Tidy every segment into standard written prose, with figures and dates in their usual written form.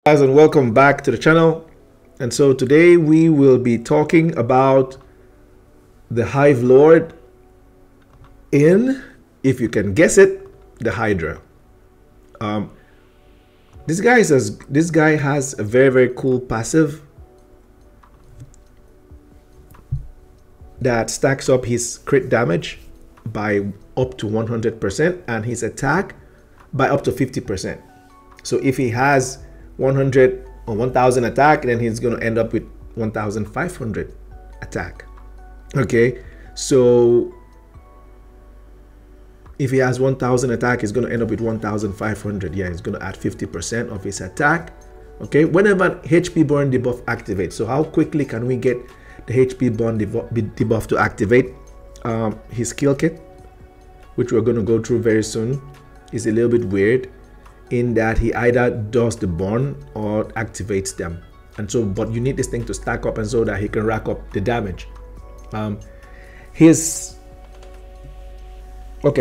Guys, and welcome back to the channel. And so today we will be talking about the HiveLord in, if you can guess it, the Hydra. This guy has a very cool passive that stacks up his crit damage by up to 100% and his attack by up to 50%. So if he has 100 or 1000 attack, then he's going to end up with 1500 attack. Okay, so if he has 1000 attack, he's going to end up with 1500. Yeah, he's going to add 50% of his attack. Okay, whenever HP burn debuff activates. So how quickly can we get the HP burn debuff to activate? His skill kit, which we're going to go through very soon, is a little bit weird in that he either does the burn or activates them. And so, but you need this thing to stack up and so that he can rack up the damage. Okay,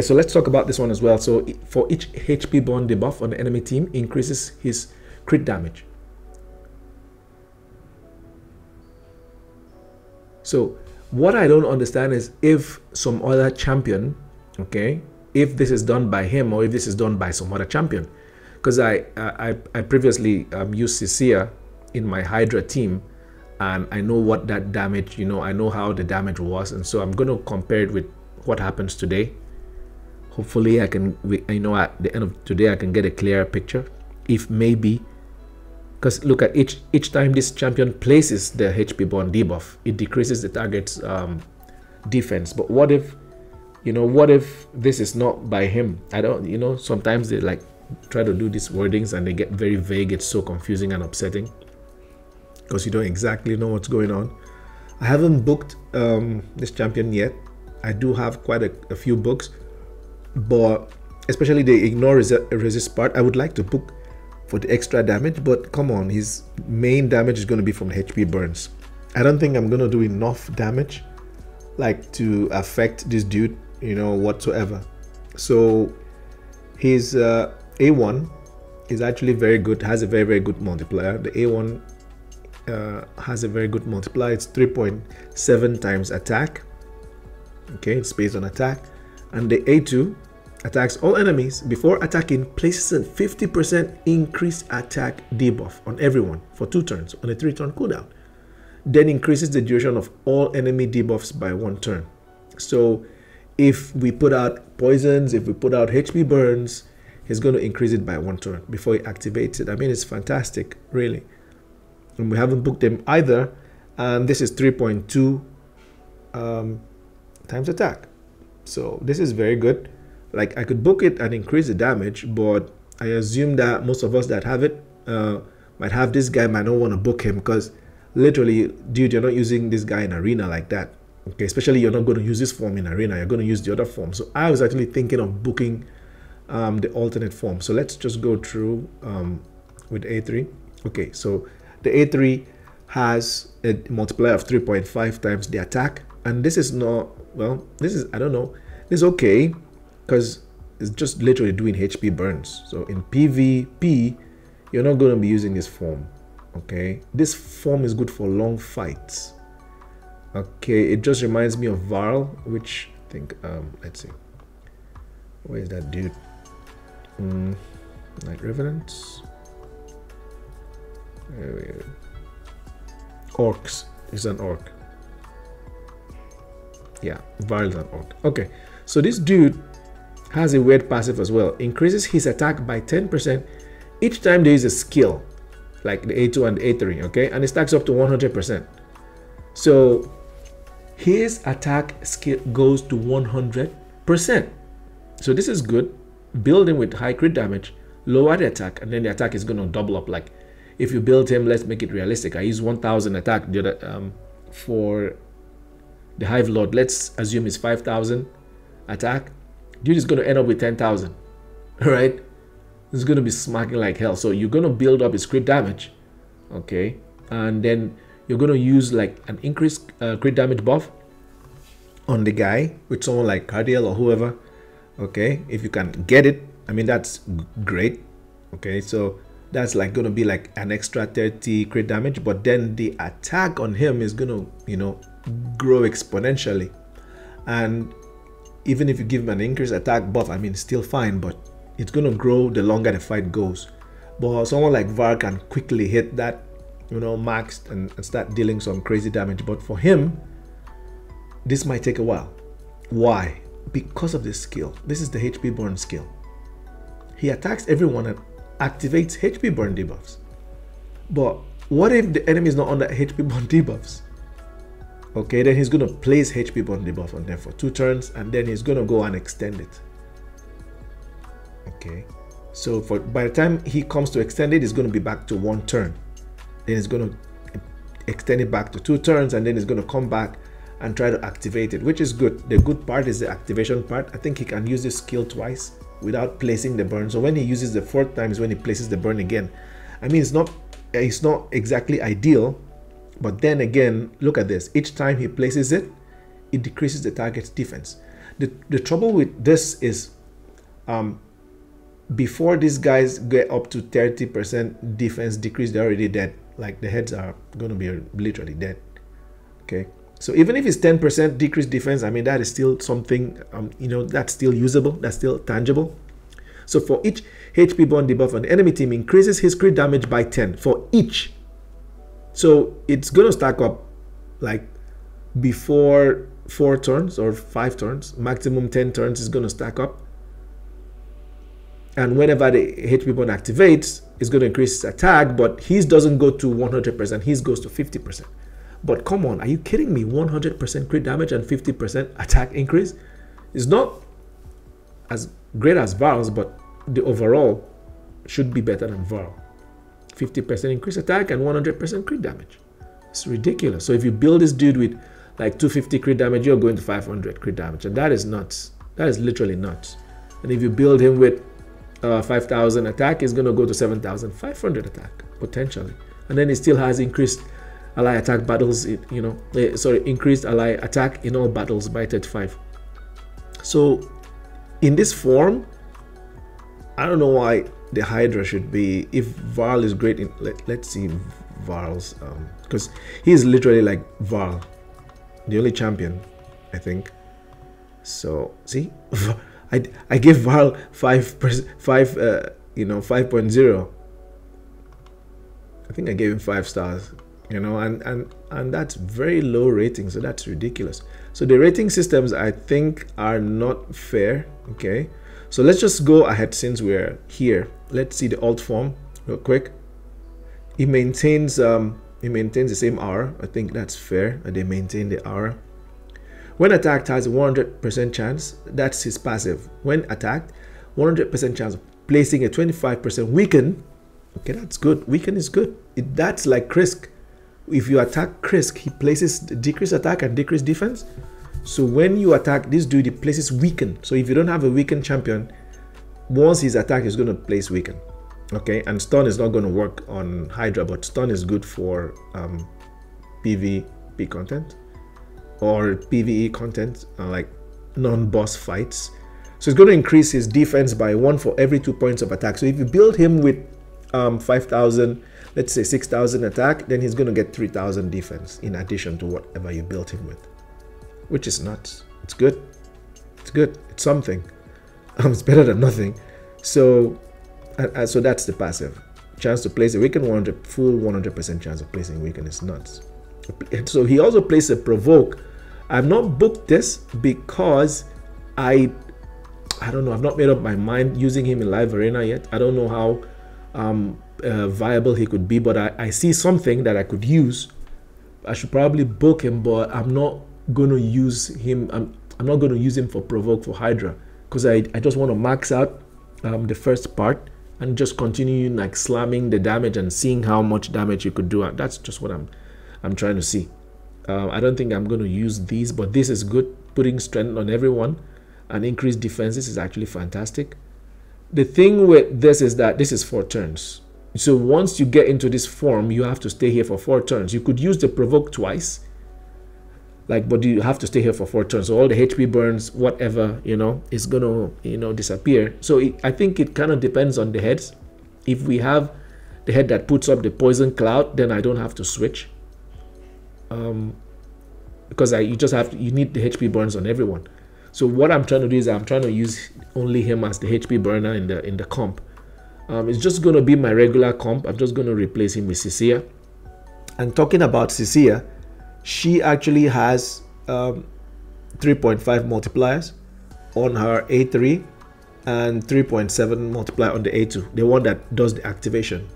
so let's talk about this one as well. So for each HP burn debuff on the enemy team, increases his crit damage. So what I don't understand is if some other champion, okay, if this is done by him or if this is done by some other champion. Because I previously used Cecilia in my Hydra team, and I know what that damage, I know how the damage was, and so I'm going to compare it with what happens today. Hopefully I can, at the end of today I can get a clearer picture. If maybe, because look at each time this champion places the HP burn debuff, it decreases the target's defense. But what if, what if this is not by him? I don't, sometimes they like try to do these wordings and they get very vague. It's so confusing and upsetting because you don't exactly know what's going on. I haven't booked this champion yet. I do have quite a few books, but especially the ignore resist part, I would like to book for the extra damage, but come on, his main damage is going to be from HP burns. I don't think I'm going to do enough damage like to affect this dude, whatsoever. So his A1 is actually very good, has a very good multiplier. The A1 has a very good multiplier. It's 3.7 times attack. Okay, it's based on attack. And the A2 attacks all enemies before attacking, places a 50% increased attack debuff on everyone for 2 turns on a 3-turn cooldown. Then increases the duration of all enemy debuffs by 1 turn. So if we put out poisons, if we put out HP burns, he's going to increase it by 1 turn before he activates it. I mean, it's fantastic, really. And we haven't booked him either. And this is 3.2 times attack. So this is very good. Like, I could book it and increase the damage, but I assume that most of us that have it might have this guy, might not want to book him because literally, dude, you're not using this guy in arena like that. Okay, especially you're not going to use this form in arena, you're going to use the other form. So I was actually thinking of booking the alternate form. So let's just go through with A3. Okay, so the A3 has a multiplier of 3.5 times the attack, and this is not, well, this is, I don't know, this is okay because it's just literally doing HP burns. So in PvP, you're not going to be using this form. Okay, this form is good for long fights. Okay, it just reminds me of Varl, which I think, let's see, where is that dude? Night Revenants. Orcs is an orc. Yeah, Varl's an orc. Okay, so this dude has a weird passive as well. Increases his attack by 10% each time there is a skill, like the A2 and the A3. Okay, and it stacks up to 100%. So his attack skill goes to 100%. So this is good. Build him with high crit damage, lower the attack, and then the attack is going to double up. Like if you build him, let's make it realistic. I use 1000 attack for the HiveLord. Let's assume it's 5000 attack. Dude is going to end up with 10,000. Right? It's going to be smacking like hell. So you're going to build up his crit damage. Okay, and then you're going to use like an increased crit damage buff on the guy with someone like Cardiel or whoever. Okay, if you can get it, I mean, that's great. Okay, so That's like going to be like an extra 30 crit damage, but then the attack on him is going to, you know, grow exponentially. And even if you give him an increased attack buff, I mean, still fine, but it's going to grow the longer the fight goes. But someone like Varl can quickly hit that, you know, maxed and start dealing some crazy damage. But for him, this might take a while. Why? Because of this skill. This is the HP burn skill. He attacks everyone and activates HP burn debuffs. But what if the enemy is not under HP burn debuffs? Okay, then he's going to place HP burn debuff on them for 2 turns, and then he's going to go and extend it. Okay, so by the time he comes to extend it, it's going to be back to 1 turn. Then he's going to extend it back to 2 turns, and then he's going to come back and try to activate it, which is good. The good part is the activation part. I think he can use this skill twice without placing the burn. So when he uses the 4th time is when he places the burn again. I mean, it's not exactly ideal, but then again, look at this. Each time he places it, it decreases the target's defense. The trouble with this is, before these guys get up to 30% defense decrease, they're already dead. Like, the heads are going to be literally dead. Okay, so even if it's 10% decreased defense, I mean, that is still something, you know, that's still usable, that's still tangible. So for each HP burn debuff on the enemy team, increases his crit damage by 10 for each. So it's going to stack up like before 4 turns or 5 turns, maximum 10 turns is going to stack up. And whenever the HP burn activates, it's going to increase his attack, but his doesn't go to 100%, his goes to 50%. But come on, are you kidding me? 100% crit damage and 50% attack increase? It's not as great as Varl's, but the overall should be better than Varl. 50% increased attack and 100% crit damage. It's ridiculous. So if you build this dude with like 250 crit damage, you're going to 500 crit damage, and that is nuts. That is literally nuts. And if you build him with 5,000 attack, is going to go to 7,500 attack potentially, and then he still has increased ally attack battles, you know, increased ally attack in all battles by 35. So in this form, I don't know why the Hydra should be, if Varl is great in, let's see Varl's, because he's literally like Varl, the only champion, I think. So see, I give Varl 5.0. I think I gave him 5 stars, you know, and that's very low rating, so that's ridiculous. So the rating systems, I think, are not fair. Okay, so let's just go ahead since we're here. Let's see the alt form real quick. He maintains the same aura. I think that's fair. They maintain the aura. When attacked, has a 100% chance. That's his passive. When attacked, 100% chance of placing a 25% weaken. Okay, that's good. Weaken is good. That's like Krisk. If you attack Krisk, he places decreased attack and decreased defense. So when you attack this dude, he places weaken. So if you don't have a weaken champion, once his attack is going to place weaken. Okay, and stun is not going to work on Hydra, but stun is good for PvP content or PvE content, like non-boss fights. So it's going to increase his defense by 1 for every 2 points of attack. So if you build him with 5,000, let's say 6,000 attack, then he's going to get 3,000 defense in addition to whatever you built him with, which is nuts. It's good. It's good. It's something. It's better than nothing. So so that's the passive. Chance to place a weaken, full 100% chance of placing weaken is nuts. So he also plays a provoke. I've not booked this because I don't know. I've not made up my mind using him in live arena yet. I don't know how viable he could be, but I see something that I could use. I should probably book him, but I'm not going to use him. I'm not going to use him for provoke for Hydra, because I just want to max out the first part and just continue like slamming the damage and seeing how much damage you could do. That's just what I'm trying to see. I don't think I'm going to use these, but this is good. Putting strength on everyone and increased defenses is actually fantastic. The thing with this is that this is 4 turns. So once you get into this form, you have to stay here for 4 turns. You could use the provoke twice, but you have to stay here for 4 turns. So all the HP burns, whatever, is gonna, disappear. So I think it kind of depends on the heads. If we have the head that puts up the poison cloud, then I don't have to switch. Because you need the HP burns on everyone. So what I'm trying to do is I'm trying to use only him as the HP burner in the comp. It's just going to be my regular comp. I'm just going to replace him with Cecilia. And talking about Cecilia, she actually has 3.5 multipliers on her A3 and 3.7 multiplier on the A2, the one that does the activation.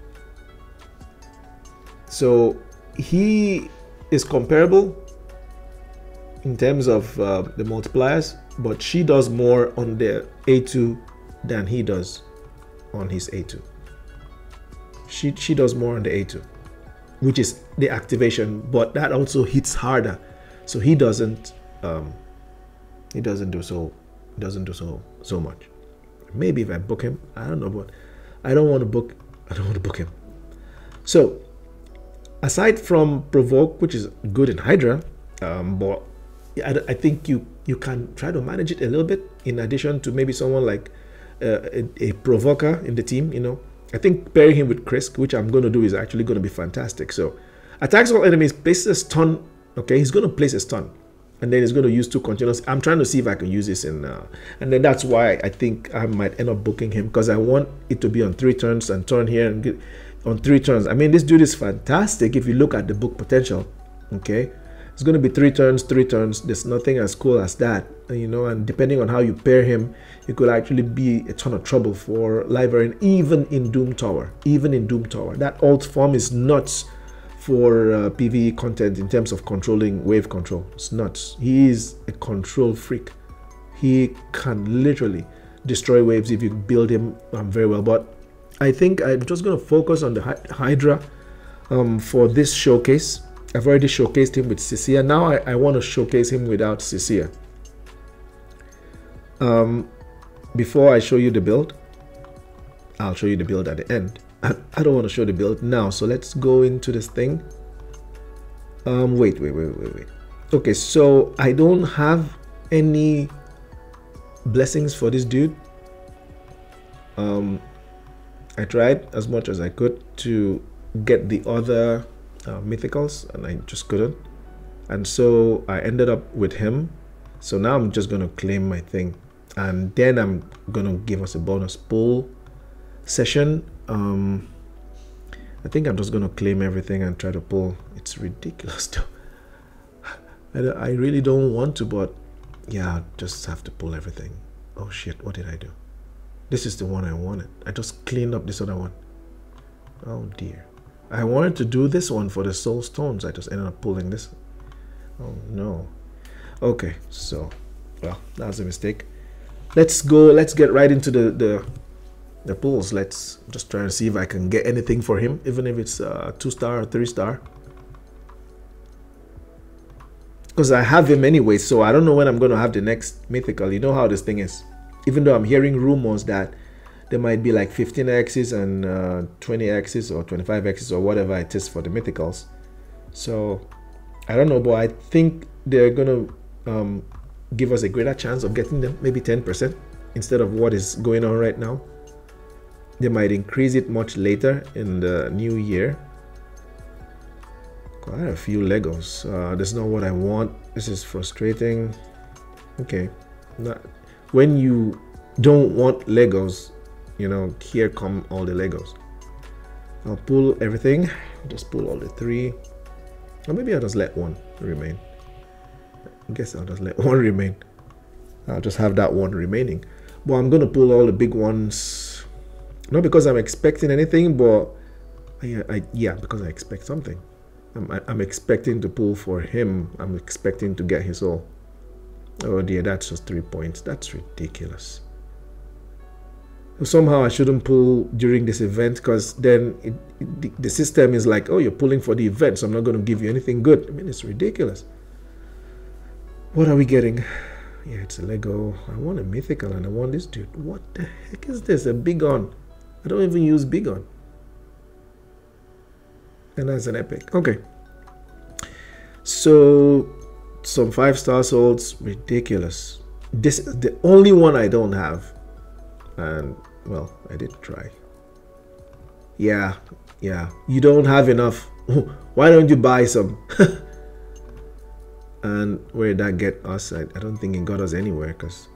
So he is comparable in terms of the multipliers, but she does more on the A2 than he does on his A2. She does more on the A2, which is the activation, but that also hits harder. So he doesn't do so much. Maybe if I book him, I don't know, but I don't want to book him. So aside from provoke, which is good in Hydra, but I think you can try to manage it a little bit in addition to maybe someone like a provoker in the team. You know, I think pairing him with Krisk, which I'm going to do, is actually going to be fantastic. So attacks all enemies, places a stun. Okay, he's going to place a stun, and then he's going to use 2 continuous. I'm trying to see if I can use this in, and then that's why I think I might end up booking him, because I want it to be on 3 turns and turn here and get on 3 turns. I mean, this dude is fantastic if you look at the book potential. Okay, it's going to be 3 turns. There's nothing as cool as that, you know. And depending on how you pair him, it could actually be a ton of trouble for Librarian, even in Doom Tower. That alt form is nuts for PvE content in terms of controlling wave control. It's nuts. He is a control freak. He can literally destroy waves if you build him very well. But I think I'm just going to focus on the Hydra for this showcase. I've already showcased him with Cecilia. Now I want to showcase him without Cecilia. Before I show you the build, I'll show you the build at the end. I don't want to show the build now, so let's go into this thing. Wait. Okay, so I don't have any blessings for this dude. I tried as much as I could to get the other mythicals, and I just couldn't, and so I ended up with him. So now I'm just gonna claim my thing, and then I'm gonna give us a bonus pull session. I think I'm just gonna claim everything and try to pull. It's ridiculous though. I really don't want to, but yeah, I just have to pull everything. Oh shit, what did I do? This is the one I wanted. I just cleaned up this other one. Oh dear. I wanted to do this one for the soul stones. I just ended up pulling this. Oh no. Okay, so well, that was a mistake. Let's get right into the pulls. Let's just try and see if I can get anything for him, even if it's 2-star or 3-star, because I have him anyway. So I don't know when I'm going to have the next mythical. You know how this thing is. Even though I'm hearing rumors that there might be like 15x's and 20x's or 25x's or whatever it is for the mythicals. So I don't know, but I think they're gonna give us a greater chance of getting them, maybe 10% instead of what is going on right now. They might increase it much later in the new year. Quite a few Legos. That's not what I want. This is frustrating. Okay, when you don't want Legos, you know, here come all the Legos. I'll pull everything. Just pull all the 3, or maybe I'll just let 1 remain. I guess I'll just let 1 remain. I'll just have that 1 remaining. But I'm gonna pull all the big ones, not because I'm expecting anything, but yeah, because I expect something. I'm expecting to pull for him. I'm expecting to get his all. Oh dear, that's just 3 points. That's ridiculous. Somehow I shouldn't pull during this event, because then the system is like, oh, you're pulling for the event, so I'm not going to give you anything good. I mean, it's ridiculous. What are we getting? Yeah, it's a Lego. I want a mythical and I want this dude. What the heck is this? A Bigon. I don't even use Bigon. And that's an epic. Okay. So some 5-star souls. Ridiculous. This is the only one I don't have. And well, I did try. Yeah, you don't have enough. Why don't you buy some? And where did that get us? I don't think it got us anywhere, because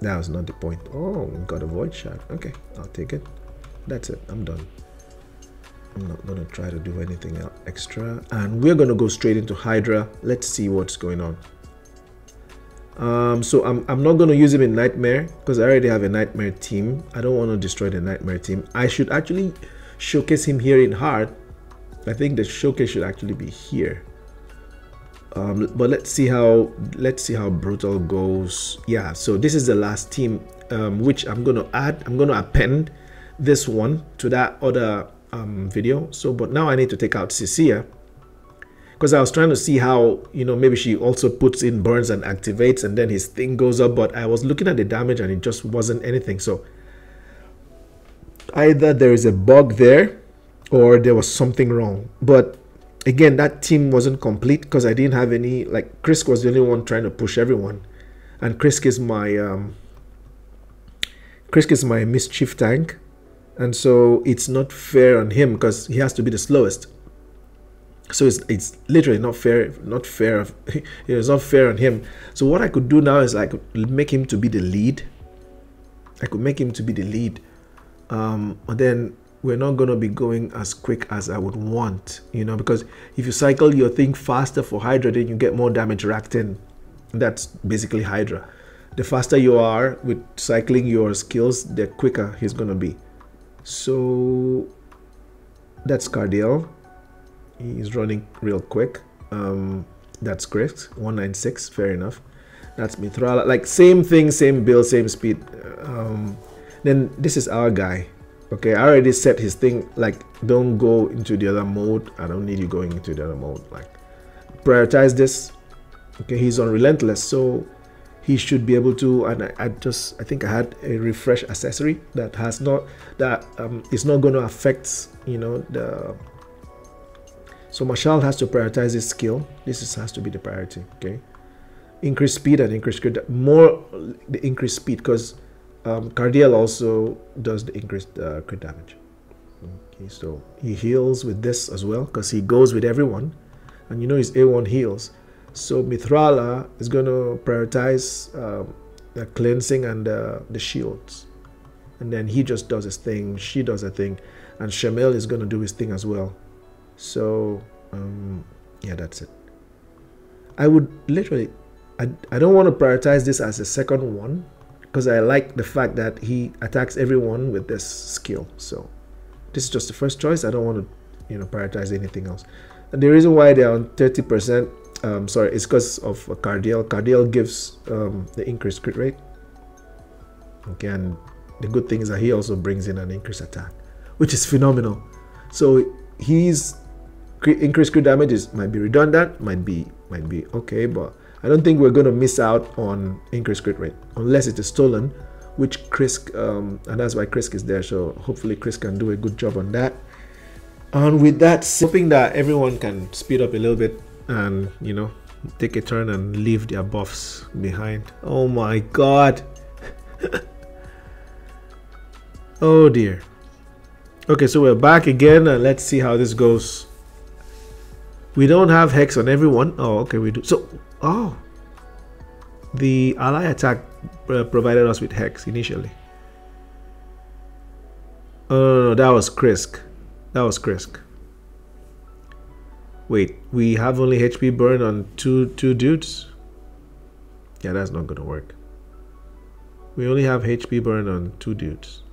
that was not the point. Oh, we got a void shard. Okay, I'll take it. That's it, I'm done. I'm not gonna try to do anything else extra, and we're gonna go straight into Hydra. Let's see what's going on. So I'm not gonna use him in Nightmare because I already have a Nightmare team. I don't want to destroy the Nightmare team. I should actually showcase him here in Hard. I think the showcase should actually be here. But let's see how Brutal goes. Yeah, so this is the last team, which I'm gonna add. I'm gonna append this one to that other video. So but now I need to take out Cecilia, because I was trying to see how, you know, maybe she also puts in burns and activates and then his thing goes up, but I was looking at the damage and it just wasn't anything. So either there is a bug there or there was something wrong. But again, that team wasn't complete because I didn't have any, like, Krisk was the only one trying to push everyone, and Krisk is my mischief tank, and so it's not fair on him because he has to be the slowest. So it's literally not fair. It's not fair on him. So what I could do now is I could make him to be the lead. But then we're not going to be going as quick as I would want, you know, because if you cycle your thing faster for Hydra, then you get more damage racked in. That's basically Hydra. The faster you are with cycling your skills, the quicker he's going to be. So that's Cardiel. He's running real quick. That's Krisk, 196, fair enough. That's Mithrala, like same thing, same build, same speed. Then this is our guy. Okay, I already set his thing, like, don't go into the other mode. I don't need you going into the other mode. Like, prioritize this. Okay, he's on Relentless, so he should be able to. And I think I had a refresh accessory that has not, that is not going to affect, you know, the. So Marshall has to prioritize his skill. This has to be the priority. Okay, increase speed and increase crit. More the increased speed, because Cardiel also does the increased crit damage. Okay, so he heals with this as well because he goes with everyone, and you know his A1 heals. So Mithrala is going to prioritize the cleansing and the shields, and then he just does his thing. She does her thing, and Shamil is going to do his thing as well. So yeah, that's it. I would literally, I don't want to prioritize this as a second one because I like the fact that he attacks everyone with this skill. So this is just the first choice. I don't want to, you know, prioritize anything else. And the reason why they're on 30%, sorry, is because of Cardiel. Cardiel gives the increased crit rate. Okay, and the good thing is that he also brings in an increased attack, which is phenomenal. So he's increased crit damage might be redundant, might be okay, but I don't think we're going to miss out on increased crit rate unless it is stolen, which Krisk, and that's why Krisk is there. So hopefully Krisk can do a good job on that. And with that, hoping that everyone can speed up a little bit and, you know, take a turn and leave their buffs behind. Oh my god. Oh dear. Okay, so we're back again, and let's see how this goes. We don't have Hex on everyone. Oh, okay, we do. So, oh, the ally attack provided us with Hex initially. Oh, no, that was Krisk. That was Krisk. Wait, we have only HP burn on two dudes? Yeah, that's not gonna work. We only have HP burn on 2 dudes.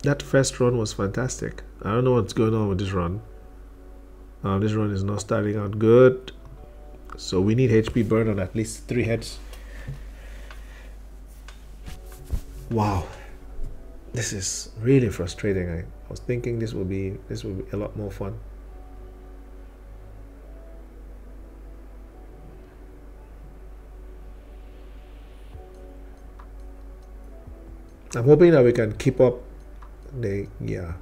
That first run was fantastic. I don't know what's going on with this run. This run is not starting out good. So we need HP burn on at least 3 heads. Wow. This is really frustrating. I was thinking this will be a lot more fun. I'm hoping that we can keep up yeah.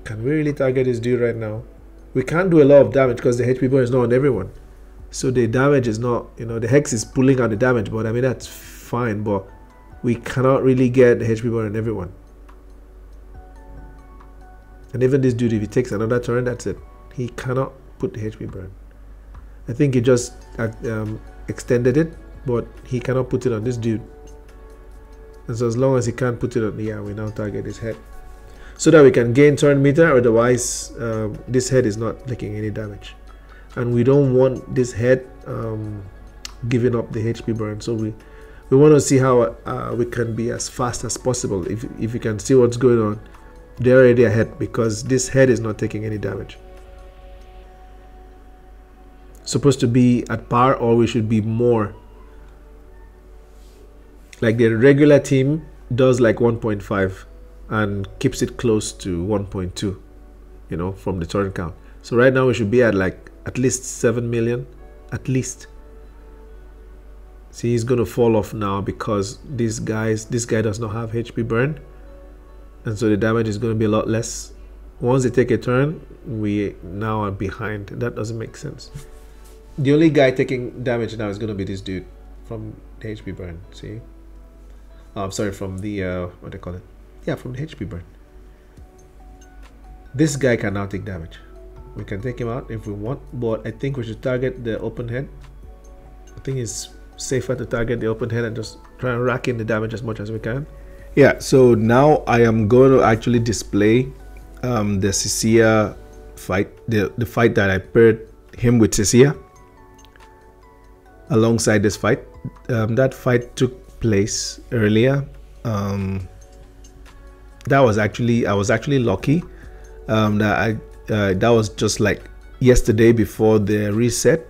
Can we really target this dude right now? We can't do a lot of damage because the HP burn is not on everyone. So the damage is not, you know, the Hex is pulling out the damage, but I mean, that's fine, but we cannot really get the HP burn on everyone. And even this dude, if he takes another turn, that's it. He cannot put the HP burn. I think he just extended it, but he cannot put it on this dude. And so as long as he can't put it on, yeah, we now target his head, so that we can gain turn meter. Otherwise, this head is not taking any damage, and we don't want this head giving up the HP burn. So we want to see how we can be as fast as possible. If you can see what's going on, they're already ahead because this head is not taking any damage. Supposed to be at par, or we should be more. Like the regular team does like 1.5 and keeps it close to 1.2, you know, from the turn count. So right now we should be at like at least 7 million, at least. See, he's gonna fall off now because this guy does not have HP burn, and so the damage is gonna be a lot less. Once they take a turn, we now are behind. That doesn't make sense. The only guy taking damage now is gonna be this dude from the HP burn. See? I'm sorry, from the what do they call it? Yeah, from the HP burn. This guy can now take damage. We can take him out if we want, but I think we should target the open head. I think it's safer to target the open head and just try and rack in the damage as much as we can. Yeah, so now I am going to actually display the Cecilia fight, the fight that I paired him with Cecilia alongside this fight. That fight took place earlier. I was actually lucky that was just like yesterday before the reset,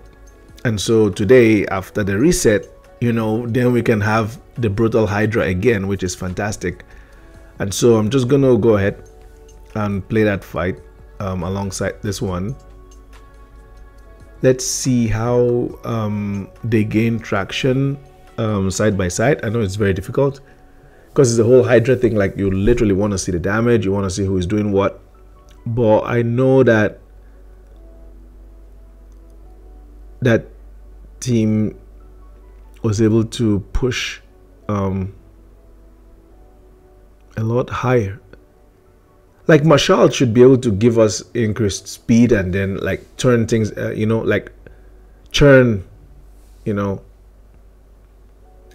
and so today after the reset, you know, then we can have the brutal hydra again, which is fantastic. And so I'm just gonna go ahead and play that fight alongside this one. Let's see how they gain traction side by side. I know it's very difficult because it's the whole hydra thing. Like, you literally want to see the damage, you want to see who is doing what, but I know that that team was able to push a lot higher. Like, Marshall should be able to give us increased speed and then like turn things, you know, like churn, you know.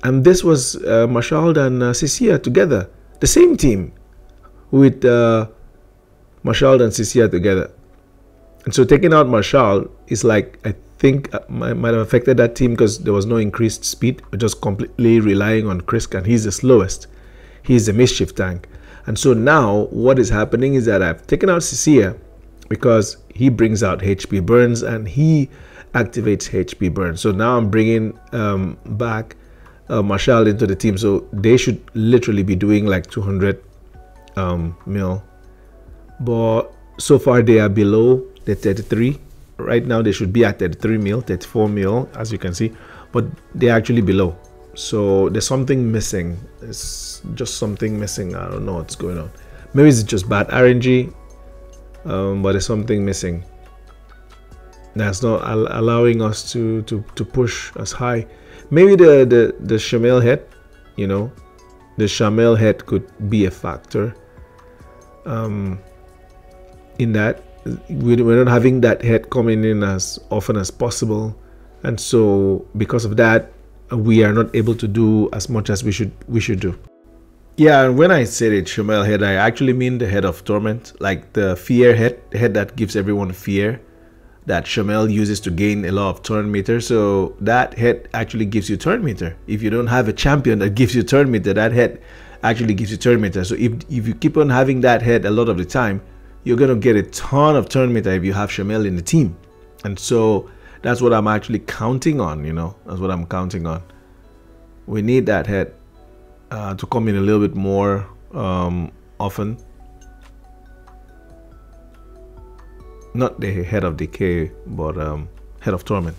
And this was Marshall and Cecilia together, the same team with Marshall and Cecilia together. And so taking out Marshall is like, I think might have affected that team because there was no increased speed. We're just completely relying on Krisk, and he's the slowest. He's the mischief tank. And so now what is happening is that I've taken out Cecilia because he brings out HP burns and he activates HP burns. So now I'm bringing back Marshall into the team, so they should literally be doing like 200 mil, but so far they are below the 33. Right now they should be at 33 mil, 34 mil, as you can see, but they're actually below. So there's something missing. It's just something missing. I don't know what's going on. Maybe it's just bad RNG, but there's something missing that's not allowing us to push as high. Maybe the Shamel head, you know, the Shamel head could be a factor in that. We're not having that head coming in as often as possible, and so because of that, we are not able to do as much as we should do. Yeah, and when I said it, Shamel head, I actually mean the head of torment, like the fear head, the head that gives everyone fear, that Shamel uses to gain a lot of turn meter. So that head actually gives you turn meter. If you don't have a champion that gives you turn meter, that head actually gives you turn meter. So if you keep on having that head a lot of the time, you're gonna get a ton of turn meter if you have Shamel in the team. And so that's what I'm actually counting on, you know. That's what I'm counting on. We need that head to come in a little bit more often. Not the head of decay, but head of torment.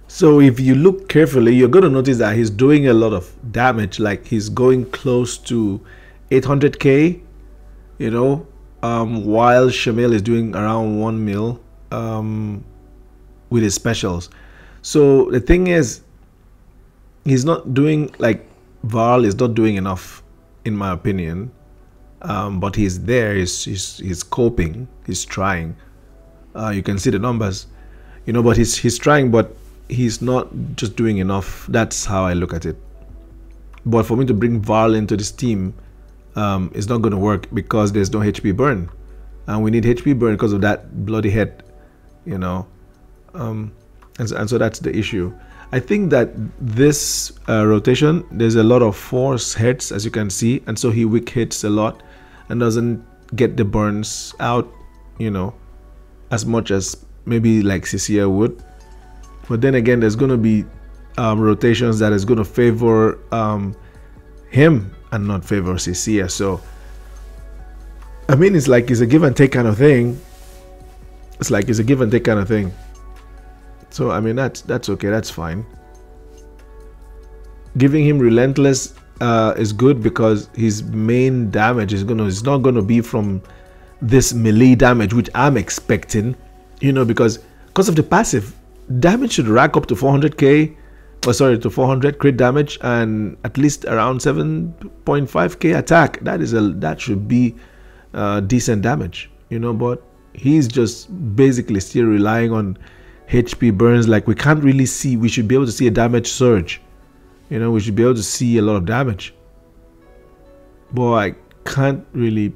So if you look carefully, you're going to notice that he's doing a lot of damage. Like he's going close to 800k, you know, while Shamil is doing around 1 mil with his specials. So the thing is, he's not doing, like, Varl is not doing enough, in my opinion. But he's there, he's coping, he's trying. You can see the numbers, you know, but he's trying, but he's not just doing enough. That's how I look at it. But for me to bring Varl into this team, it's not going to work because there's no HP burn, and we need HP burn because of that bloody head, you know. And so that's the issue. I think that this rotation, there's a lot of force hits, as you can see, and so he weak hits a lot and doesn't get the burns out, you know, as much as maybe like Cecilia would. But then again, there's going to be rotations that is going to favor him and not favor Cecilia. So I mean, it's like it's a give and take kind of thing. It's like it's a give and take kind of thing. So I mean, that's okay, that's fine. Giving him relentless is good because his main damage is not gonna be from this melee damage, which I'm expecting, you know, because of the passive. Damage should rack up to 400k, or sorry, to 400 crit damage and at least around 7.5k attack. That should be decent damage, you know. But he's just basically still relying on HP burns. Like we can't really see. We should be able to see a damage surge, you know. We should be able to see a lot of damage. But I can't really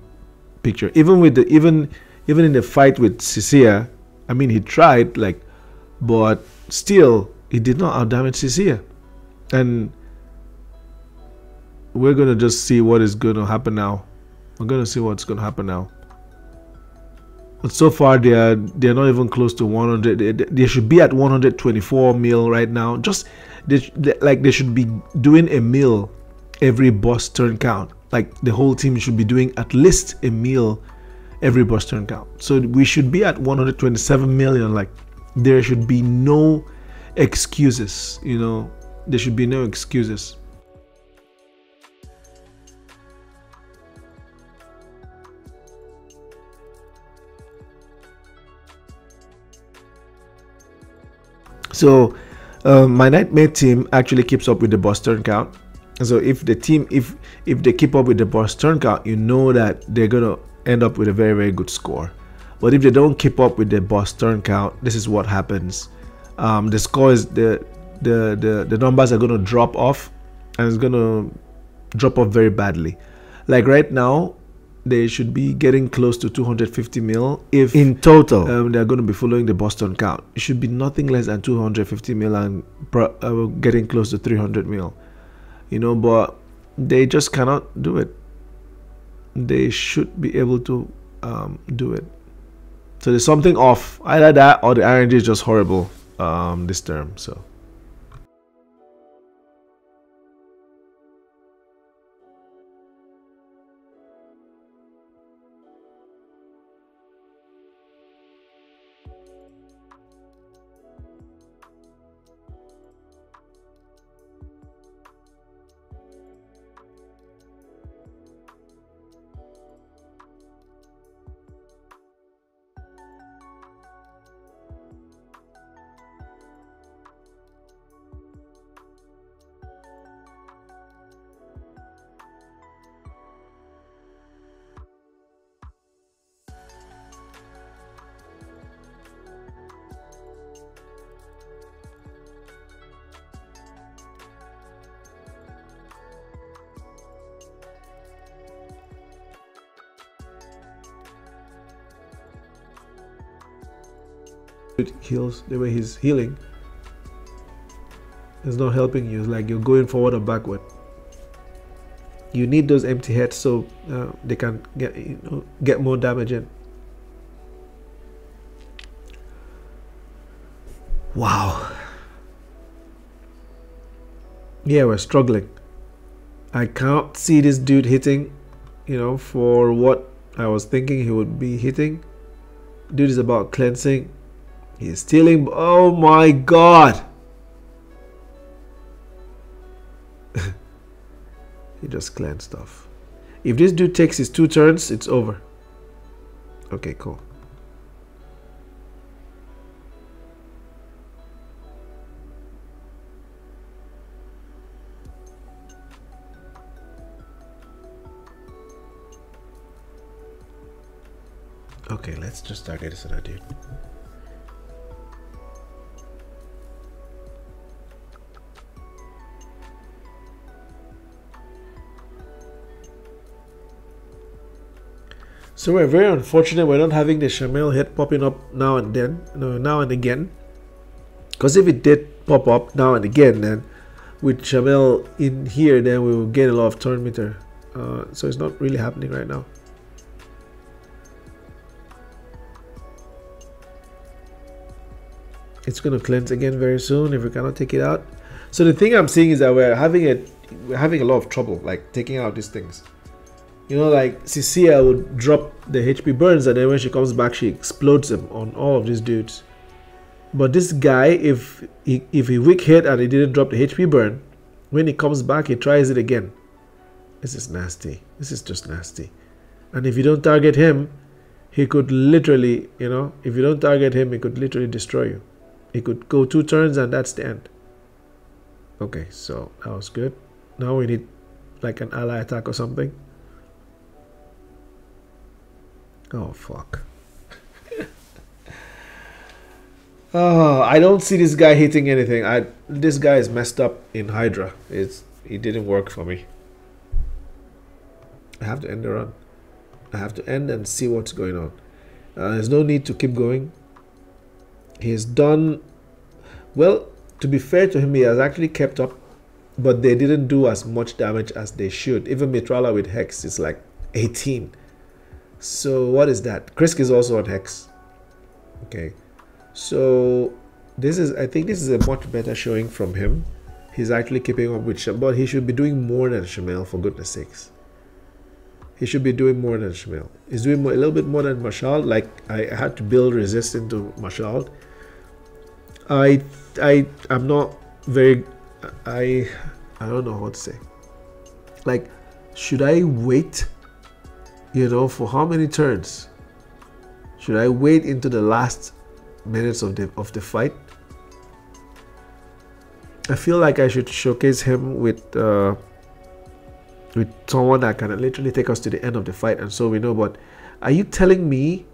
picture. Even with the even in the fight with Cecilia, I mean, he tried, like, but still he did not outdamage Cecilia. And we're gonna just see what is gonna happen now. We're gonna see what's gonna happen now. But so far they're not even close to 100. They should be at 124 mil right now. Just they should be doing a mil every boss turn count. Like the whole team should be doing at least a mil every boss turn count. So we should be at 127 million. Like there should be no excuses, you know. There should be no excuses. So my nightmare team actually keeps up with the boss turn count. So if the team, if they keep up with the boss turn count, you know that they're gonna end up with a very, very good score. But if they don't keep up with the boss turn count, this is what happens. The score is the numbers are gonna drop off, and it's gonna drop off very badly. Like right now, they should be getting close to 250 mil if in total they're going to be following the boss turn count. It should be nothing less than 250 mil and getting close to 300 mil, you know, but they just cannot do it. They should be able to do it. So there's something off. Either that or the RNG is just horrible this term. It heals the way he's healing. It's not helping you. It's like you're going forward or backward. You need those empty heads so they can get more damage in. Wow. Yeah, we're struggling. I can't see this dude hitting, you know, for what I was thinking he would be hitting. Dude is about cleansing. He's stealing. Oh my god. He just cleansed stuff. If this dude takes his 2 turns, it's over. Okay, cool. Okay, let's just target this other dude. So we're very unfortunate we're not having the Shamil head popping up now and then, now and again. Because if it did pop up now and again, then with Shamil in here, then we will get a lot of turn meter. So it's not really happening right now. It's going to cleanse again very soon if we cannot take it out. So the thing I'm seeing is that we're having a lot of trouble like taking out these things. You know, like Cecilia would drop the HP burns, and then when she comes back, she explodes them on all of these dudes. But this guy, if he weak hit and he didn't drop the HP burn, when he comes back, he tries it again. This is nasty. This is just nasty. And if you don't target him, he could literally, you know, if you don't target him, he could literally destroy you. He could go 2 turns and that's the end. Okay, so that was good. Now we need like an ally attack or something. Oh fuck. Oh, I don't see this guy hitting anything. This guy is messed up in Hydra. It didn't work for me. I have to end the run. I have to end and see what's going on. There's no need to keep going. He's done well. To be fair to him, he has actually kept up, but they didn't do as much damage as they should. Even Mitrala with Hex is like 18. So what is that? Krisk is also on Hex. Okay. So this is, I think this is a much better showing from him. He's actually keeping up with Shamel, but he should be doing more than Shamel, for goodness sakes. He should be doing more than Shamel. He's doing more, a little bit more than Marshall. Like, I had to build resistance to Marshall. I'm not very, I don't know what to say. Like, should I wait, you know, for how many turns? Should I wait into the last minutes of the fight? I feel like I should showcase him with someone that can literally take us to the end of the fight, and so we know. But are you telling me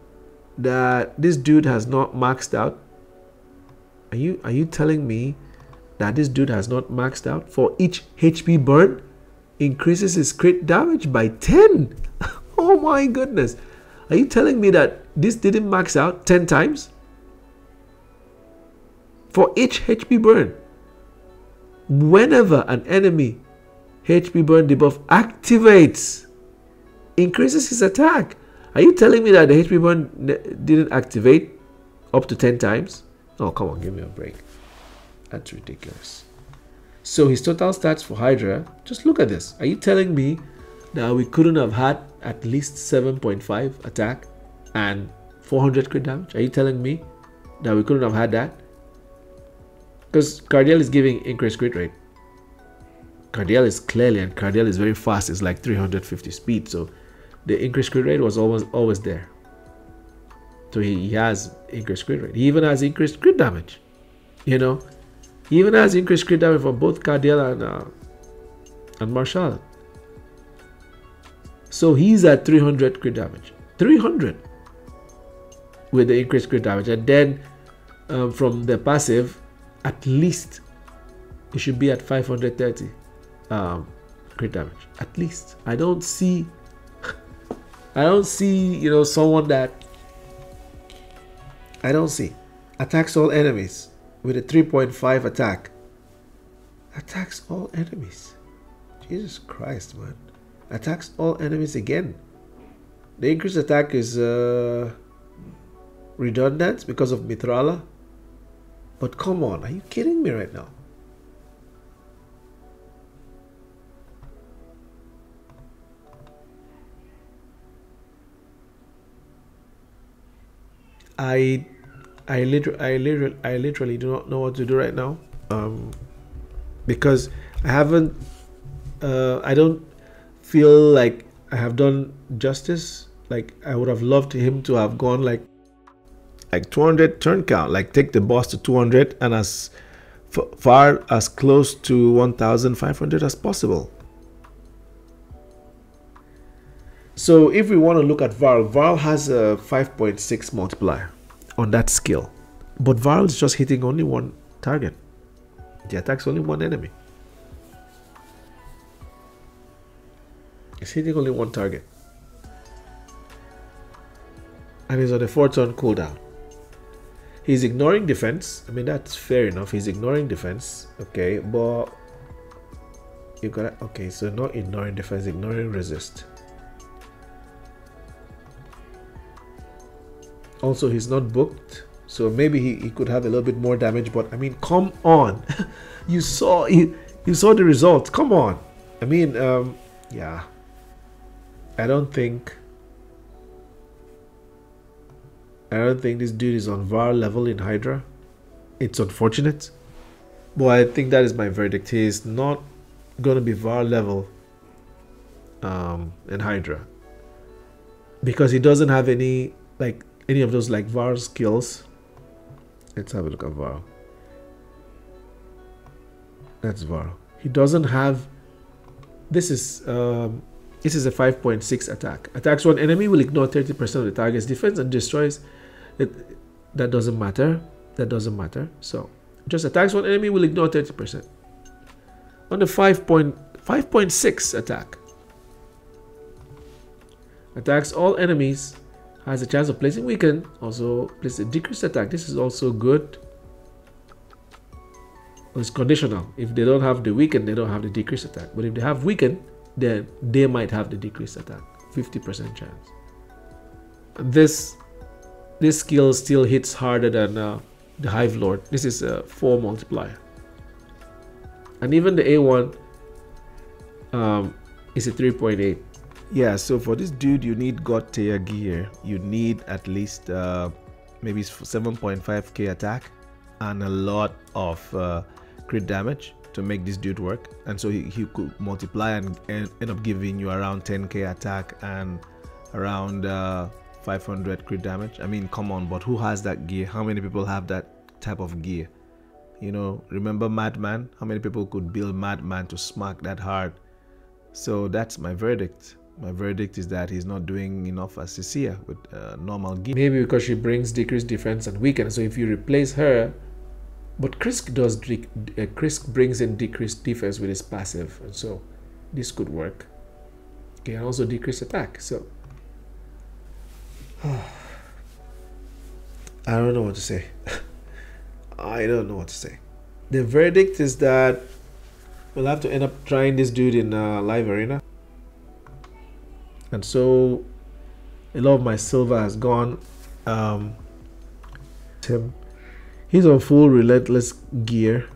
that this dude has not maxed out? Are you telling me that this dude has not maxed out? For each HP burn, increases his crit damage by 10. Oh my goodness. Are you telling me that this didn't max out 10 times? For each HP burn. Whenever an enemy HP burn debuff activates, increases his attack. Are you telling me that the HP burn didn't activate up to 10 times? Oh, come on, give me a break. That's ridiculous. So his total stats for Hydra, just look at this. Are you telling me that we couldn't have had at least 7.5 attack and 400 crit damage? Are you telling me that we couldn't have had that? Because Cardiel is giving increased crit rate. Cardiel is clearly, and Cardiel is very fast. It's like 350 speed. So the increased crit rate was always there. So he has increased crit rate. He even has increased crit damage. You know, he even has increased crit damage for both Cardiel and Marshall. So he's at 300 crit damage. 300 with the increased crit damage. And then from the passive, at least it should be at 530 crit damage. At least. I don't see, you know, someone that I don't see. Attacks all enemies with a 3.5 attack. Attacks all enemies. Jesus Christ, man. Attacks all enemies again. The increased attack is redundant because of Mithrala. But come on, are you kidding me right now? I literally do not know what to do right now, because I haven't I don't feel like I have done justice. Like, I would have loved him to have gone like 200 turn count, like take the boss to 200 and as far as close to 1500 as possible. So if we want to look at Varl has a 5.6 multiplier on that skill, but Varl is just hitting only one target. He attacks only one enemy. He's hitting only one target, and he's on a 4-turn cooldown. He's ignoring defense. I mean, that's fair enough. He's ignoring defense. Okay, but you gotta, okay, so not ignoring defense, ignoring resist. Also, he's not booked, so maybe he could have a little bit more damage. But I mean, come on. you saw the result. Come on. I mean, yeah, I don't think this dude is on VAR level in Hydra. It's unfortunate, but I think that is my verdict. He is not gonna be VAR level in Hydra, because he doesn't have any of those like VAR skills. Let's have a look at VAR. That's VAR. He doesn't have. This is a 5.6 attack. Attacks one enemy, will ignore 30% of the target's defense and destroys it. That doesn't matter. That doesn't matter. So just attacks one enemy, will ignore 30%. On the 5.6 attack. Attacks all enemies, has a chance of placing weakened. Also place a decreased attack. This is also good. It's conditional. If they don't have the weaken, they don't have the decreased attack. But if they have weaken, then they might have the decreased attack. 50% chance. this skill still hits harder than the HiveLord. This is a 4 multiplier, and even the A1 is a 3.8. Yeah, so for this dude you need God tier gear. You need at least maybe 7.5k attack and a lot of crit damage to make this dude work, and so he could multiply and end up giving you around 10k attack and around 500 crit damage. I mean, come on, but who has that gear? How many people have that type of gear? You know, remember Madman? How many people could build Madman to smack that hard? So that's my verdict. My verdict is that he's not doing enough as Cecilia with normal gear. Maybe because she brings decreased defense and weaken. So if you replace her, but Krisk brings in decreased defense with his passive, and so this could work. Okay, and also decrease attack. So I don't know what to say. I don't know what to say. The verdict is that we'll have to end up trying this dude in live arena. And so a lot of my silver has gone. He's on full relentless gear,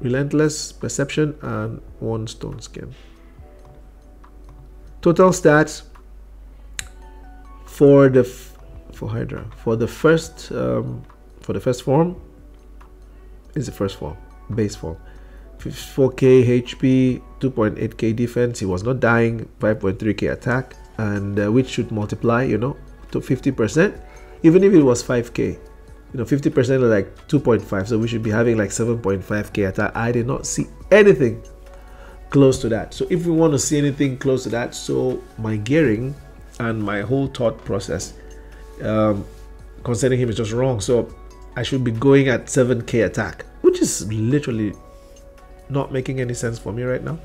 relentless perception, and 1 stone skin. Total stats for Hydra for the first form is the first form, base form. 4k HP, 2.8k defense. He was not dying. 5.3k attack, and which should multiply, you know, to 50%. Even if it was 5k, you know, 50% is like 2.5, so we should be having like 7.5k attack. I did not see anything close to that. So if we want to see anything close to that, so my gearing and my whole thought process concerning him is just wrong. So I should be going at 7k attack, which is literally not making any sense for me right now.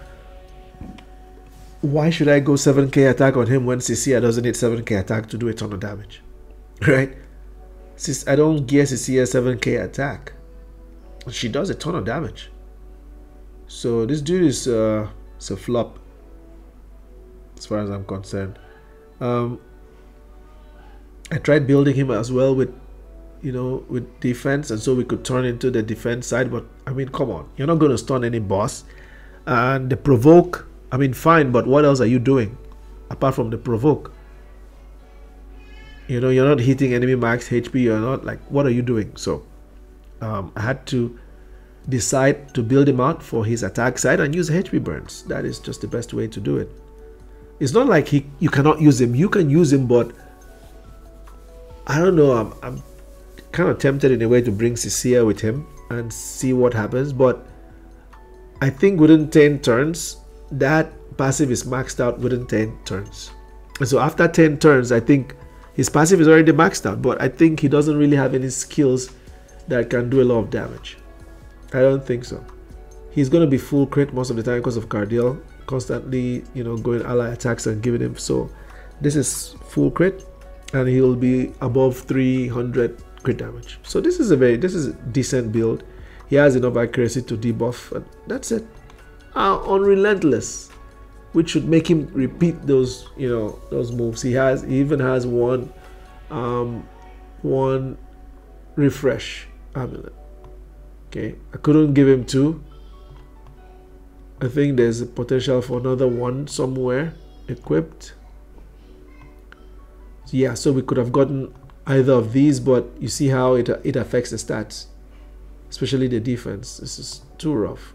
Why should I go 7k attack on him when Cecilia doesn't need 7k attack to do a ton of damage, right? Since I don't gear Cecilia 7k attack, she does a ton of damage. So this dude is a flop as far as I'm concerned. I tried building him as well with, you know, with defense, and so we could turn into the defense side, but I mean, come on, you're not going to stun any boss. And the provoke, I mean, fine, but what else are you doing apart from the provoke? You know, you're not hitting enemy max HP, you're not, like, what are you doing? So I had to decide to build him out for his attack side and use HP burns. That is just the best way to do it. It's not like you cannot use him. You can use him, but I don't know, I'm kind of tempted in a way to bring Cecilia with him and see what happens, but I think within 10 turns that passive is maxed out within 10 turns. And so after 10 turns, I think his passive is already maxed out, but I think he doesn't really have any skills that can do a lot of damage. I don't think so. He's going to be full crit most of the time because of Cardiel constantly, you know, going ally attacks and giving him. So this is full crit, and he'll be above 300 crit damage. So this is a decent build. He has enough accuracy to debuff, and that's it. On relentless, which should make him repeat those, you know, those moves. He even has one refresh amulet. Okay, I couldn't give him 2. I think there's a potential for another 1 somewhere equipped. Yeah, so we could have gotten either of these, but you see how it affects the stats, especially the defense. This is too rough.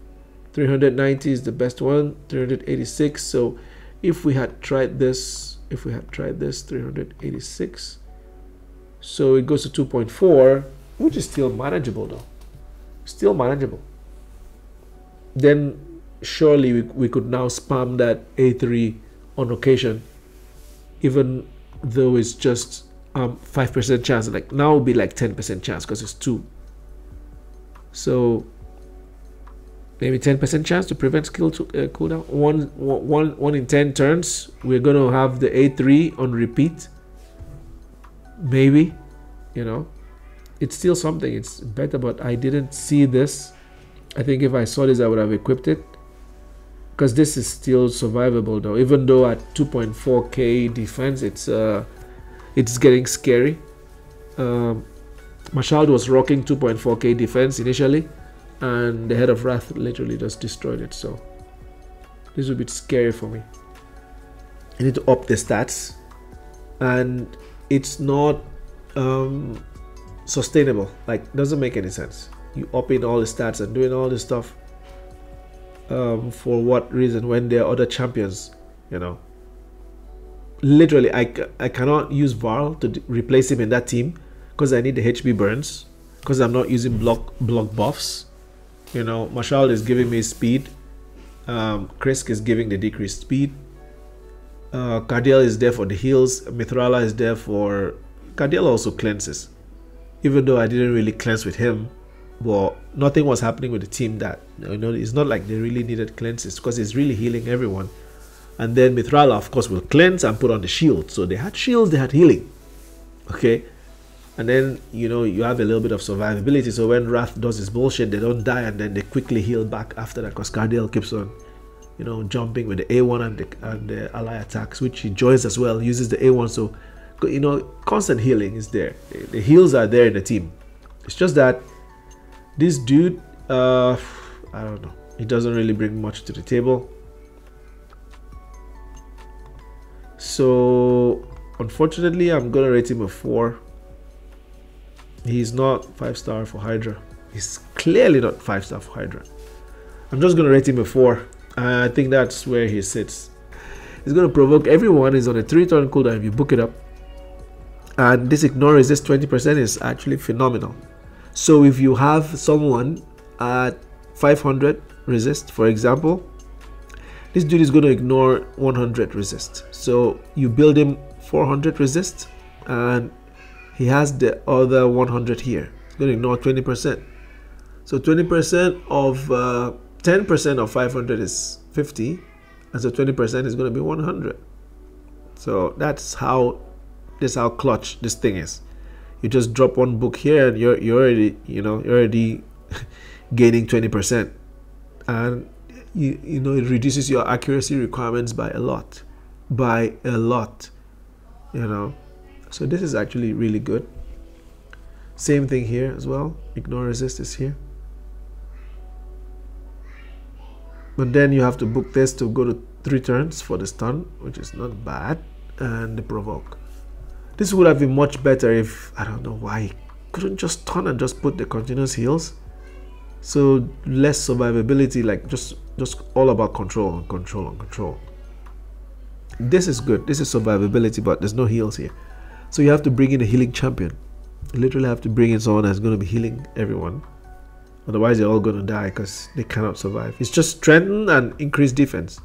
390 is the best one, 386. So if we had tried this, 386, so it goes to 2.4, which is still manageable though. Still manageable. Then surely we could now spam that A3 on occasion, even though it's just 5% chance. Like now it would be like 10% chance because it's 2. So maybe 10% chance to prevent skill cooldown. One in 10 turns, we're gonna have the A3 on repeat. Maybe, you know, it's still something. It's better, but I didn't see this. I think if I saw this, I would have equipped it, because this is still survivable though. Even though at 2.4k defense, it's it's getting scary. Mashal was rocking 2.4k defense initially, and the Head of Wrath literally just destroyed it. So this would be scary for me. I need to up the stats, and it's not sustainable. Like, doesn't make any sense. You upping all the stats and doing all this stuff for what reason when there are other champions, you know. Literally, I cannot use Varl to replace him in that team because I need the HB burns, because I'm not using block buffs. You know, Mashal is giving me speed. Krisk is giving the decreased speed. Cardiel is there for the heals. Mithrala is there for... Cardiel also cleanses. Even though I didn't really cleanse with him, but nothing was happening with the team that, you know, it's not like they really needed cleanses because it's really healing everyone. And then Mithrala, of course, will cleanse and put on the shield. So they had shields, they had healing. Okay. And then, you know, you have a little bit of survivability. So when Wrath does his bullshit, they don't die, and then they quickly heal back after that because Cardiel keeps on, you know, jumping with the A1 and the ally attacks, which he joins as well, uses the A1. So, you know, constant healing is there. The heals are there in the team. It's just that this dude, I don't know, he doesn't really bring much to the table. So unfortunately, I'm gonna rate him a 4. He's not 5-star for Hydra. He's clearly not 5-star for Hydra. I'm just gonna rate him a 4. I think that's where he sits. He's gonna provoke everyone. He's on a 3-turn cooldown if you book it up. And this ignore resist 20% is actually phenomenal. So if you have someone at 500 resist, for example, this dude is going to ignore 100 resist. So you build him 400 resist, and he has the other 100 here. He's going to ignore 20%. So 20% of 10% of 500 is 50, and so 20% is going to be 100. So that's how clutch this thing is. You just drop one book here, and you're already, you know, you're already gaining 20%, and you know, it reduces your accuracy requirements by a lot, you know. So this is actually really good. Same thing here as well. Ignore resist is here, but then you have to book this to go to 3 turns for the stun, which is not bad, and the provoke. This would have been much better if, I don't know why he couldn't just stun and just put the continuous heals. So less survivability, like just all about control and control and control. This is good. This is survivability, but there's no heals here. So you have to bring in a healing champion. You literally have to bring in someone that's going to be healing everyone. Otherwise, they're all going to die because they cannot survive. It's just strengthen and increase defense.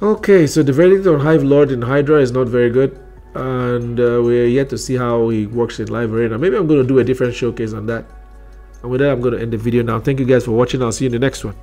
Okay, so the verdict on HiveLord in Hydra is not very good. And we're yet to see how he works in live arena. Maybe I'm going to do a different showcase on that. And with that, I'm going to end the video now. Thank you guys for watching. I'll see you in the next one.